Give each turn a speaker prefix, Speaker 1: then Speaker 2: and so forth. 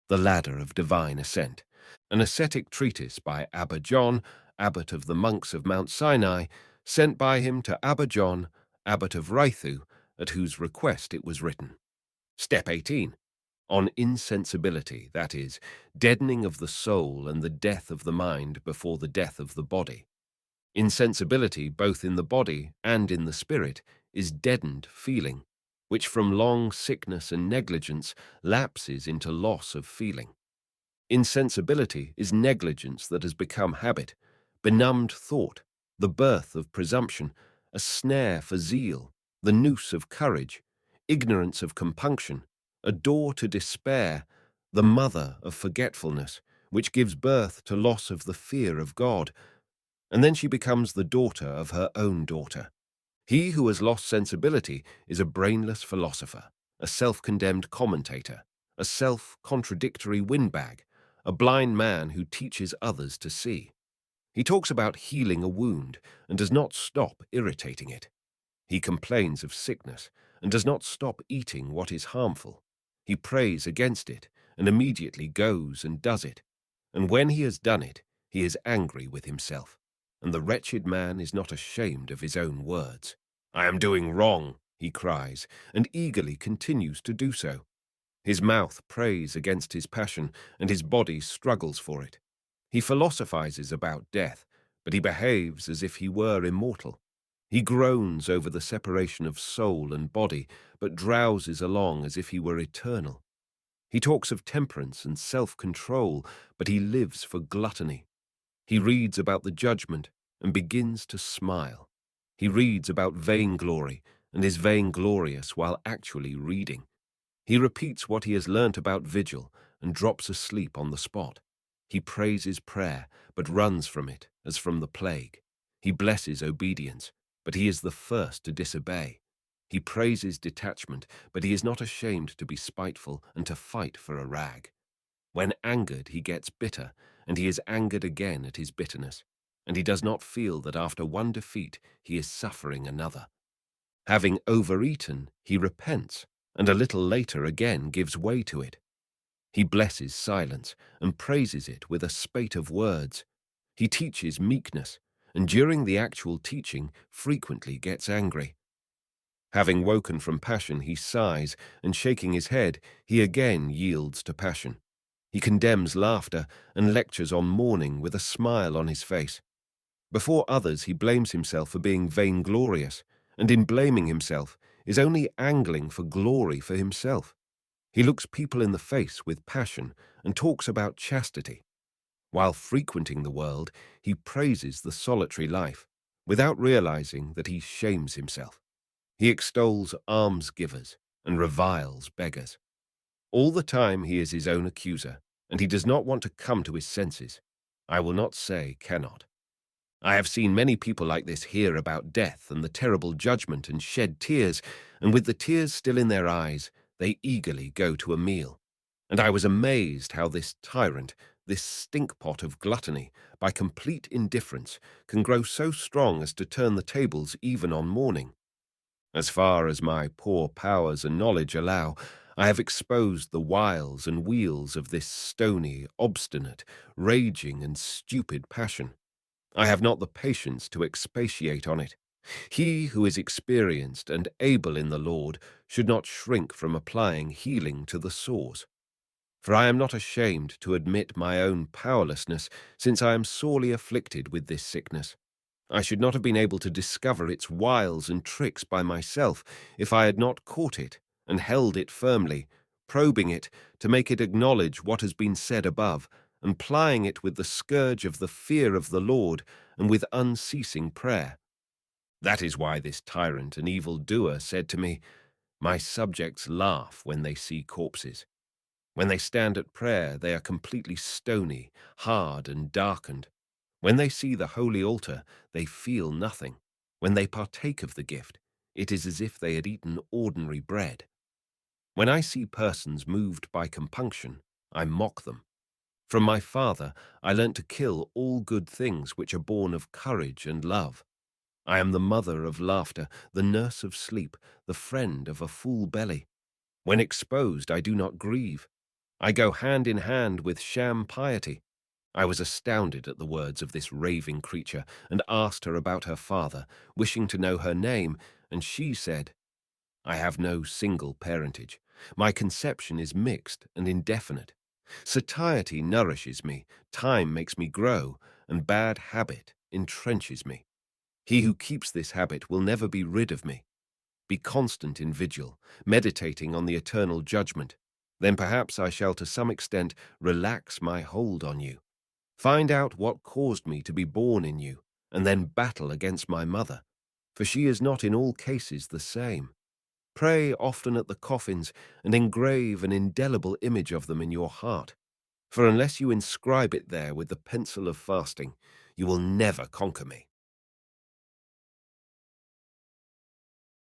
Speaker 1: The Ladder of Divine Ascent, an ascetic treatise by Abba John, abbot of the monks of Mount Sinai, sent by him to Abba John, abbot of Raithu, at whose request it was written. Step 18. On insensibility, that is, deadening of the soul and the death of the mind before the death of the body. Insensibility, both in the body and in the spirit, is deadened feeling, which from long sickness and negligence lapses into loss of feeling. Insensibility is negligence that has become habit, benumbed thought, the birth of presumption, a snare for zeal, the noose of courage, ignorance of compunction, a door to despair, the mother of forgetfulness, which gives birth to loss of the fear of God, and then she becomes the daughter of her own daughter. He who has lost sensibility is a brainless philosopher, a self-condemned commentator, a self-contradictory windbag, a blind man who teaches others to see. He talks about healing a wound and does not stop irritating it. He complains of sickness and does not stop eating what is harmful. He prays against it and immediately goes and does it. And when he has done it, he is angry with himself. And the wretched man is not ashamed of his own words. I am doing wrong, he cries, and eagerly continues to do so. His mouth prays against his passion, and his body struggles for it. He philosophizes about death, but he behaves as if he were immortal. He groans over the separation of soul and body, but drowses along as if he were eternal. He talks of temperance and self-control, but he lives for gluttony. He reads about the judgment and begins to smile. He reads about vainglory and is vainglorious while actually reading. He repeats what he has learnt about vigil and drops asleep on the spot. He praises prayer, but runs from it as from the plague. He blesses obedience, but he is the first to disobey. He praises detachment, but he is not ashamed to be spiteful and to fight for a rag. When angered, he gets bitter, and he is angered again at his bitterness, and he does not feel that after one defeat he is suffering another. Having overeaten, he repents, and a little later again gives way to it. He blesses silence and praises it with a spate of words. He teaches meekness, and during the actual teaching frequently gets angry. Having woken from passion, he sighs, and shaking his head, he again yields to passion. He condemns laughter and lectures on mourning with a smile on his face. Before others, he blames himself for being vainglorious, and in blaming himself is only angling for glory for himself. He looks people in the face with passion and talks about chastity. While frequenting the world, he praises the solitary life, without realizing that he shames himself. He extols almsgivers and reviles beggars. All the time he is his own accuser, and he does not want to come to his senses. I will not say cannot. I have seen many people like this hear about death and the terrible judgment and shed tears, and with the tears still in their eyes, they eagerly go to a meal. And I was amazed how this tyrant, this stinkpot of gluttony, by complete indifference, can grow so strong as to turn the tables even on mourning. As far as my poor powers and knowledge allow, I have exposed the wiles and wheels of this stony, obstinate, raging and stupid passion. I have not the patience to expatiate on it. He who is experienced and able in the Lord should not shrink from applying healing to the sores. For I am not ashamed to admit my own powerlessness, since I am sorely afflicted with this sickness. I should not have been able to discover its wiles and tricks by myself if I had not caught it and held it firmly, probing it to make it acknowledge what has been said above, and plying it with the scourge of the fear of the Lord and with unceasing prayer. That is why this tyrant and evil doer said to me, My subjects laugh when they see corpses. When they stand at prayer, they are completely stony, hard, and darkened. When they see the holy altar, they feel nothing. When they partake of the gift, it is as if they had eaten ordinary bread. When I see persons moved by compunction, I mock them. From my father, I learnt to kill all good things which are born of courage and love. I am the mother of laughter, the nurse of sleep, the friend of a full belly. When exposed, I do not grieve. I go hand in hand with sham piety. I was astounded at the words of this raving creature and asked her about her father, wishing to know her name, and she said, I have no single parentage. My conception is mixed and indefinite. Satiety nourishes me, time makes me grow, and bad habit entrenches me. He who keeps this habit will never be rid of me. Be constant in vigil, meditating on the eternal judgment. Then perhaps I shall to some extent relax my hold on you. Find out what caused me to be born in you, and then battle against my mother, for she is not in all cases the same. Pray often at the coffins, and engrave an indelible image of them in your heart, for unless you inscribe it there with the pencil of fasting, you will never conquer me.